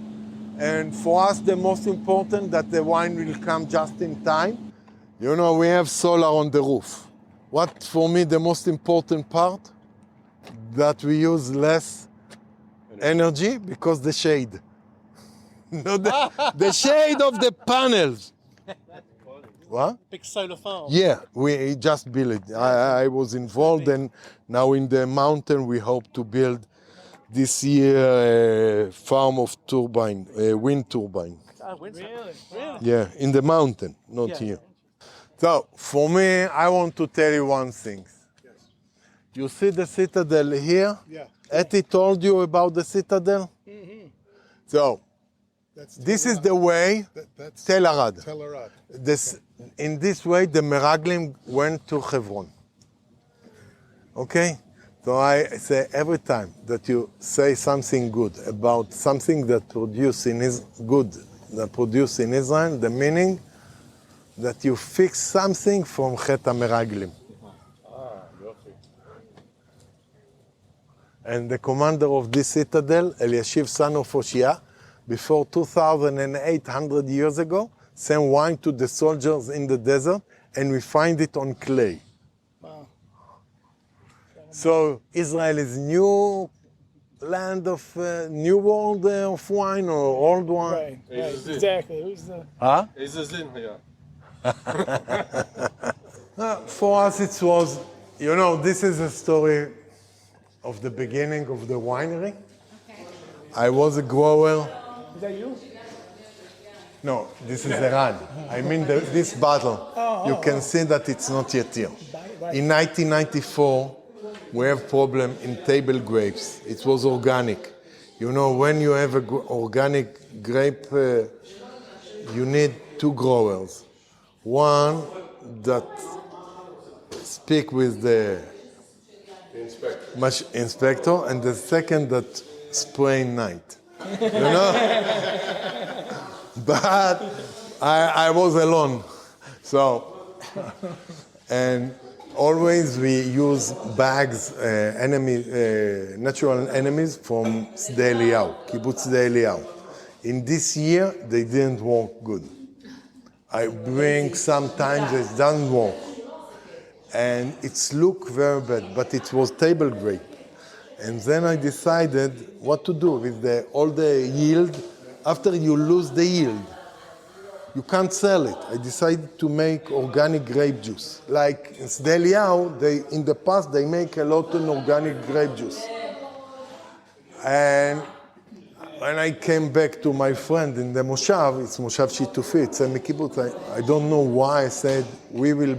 And for us, the most important that the wine will come just in time. You know, we have solar on the roof. What for me the most important part? That we use less energy because the shade. No, the shade of the panels. What? Big solar farm. Yeah, we just built it. I was involved, and now in the mountain we hope to build this year a farm of turbine, wind turbine. Oh, really? Yeah, in the mountain, not here. So for me, I want to tell you one thing. Yes. You see the citadel here? Yeah. Eti told you about the citadel? Mm-hmm. So That's this is the way, that's Tel Arad. Tel Arad. In this way, the Meraglim went to Hebron. Okay? So I say every time that you say something good about something that produced in Israel, the meaning that you fix something from Chet HaMeraglim. And the commander of this citadel, Eliashiv, son of Hoshea, before 2,800 years ago, sent wine to the soldiers in the desert, and we find it on clay. Wow. So Israel is new land of new world of wine or old wine? Right, exactly. Who's the... Huh? For us it was, you know, this is a story of the beginning of the winery. Okay. I was a grower. Is that you? No, this is Iran. I mean this bottle. You can see that it's not Yatir. In 1994, we have problem in table grapes. It was organic. You know, when you have an organic grape, you need two growers. One that speak with the inspector, and the second that spray night. You know? But I was alone. So, and always we use bags, natural enemies from Sde Eliyahu, Kibbutz Sde Eliyahu. In this year, they didn't work good. I bring sometimes it doesn't work. And it's look very bad, but it was table grape. And then I decided what to do with all the yield. After you lose the yield, you can't sell it. I decided to make organic grape juice. Like in Sde Eliyahu, in the past, they make a lot of organic grape juice. And when I came back to my friend in the Moshav, it's Moshav Shitufi, it's a kibbutz, I don't know why I said, we will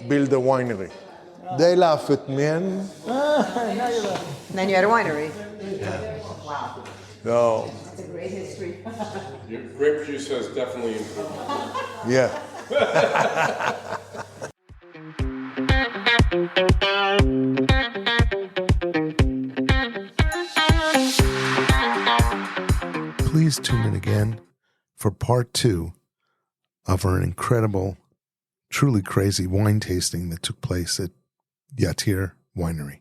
build a winery. They laugh at me and... Then you had a winery. Yeah. Wow. So, It's a great history. Your grape juice has definitely improved. yeah. Please tune in again for part 2 of our incredible, truly crazy wine tasting that took place at Yatir Winery.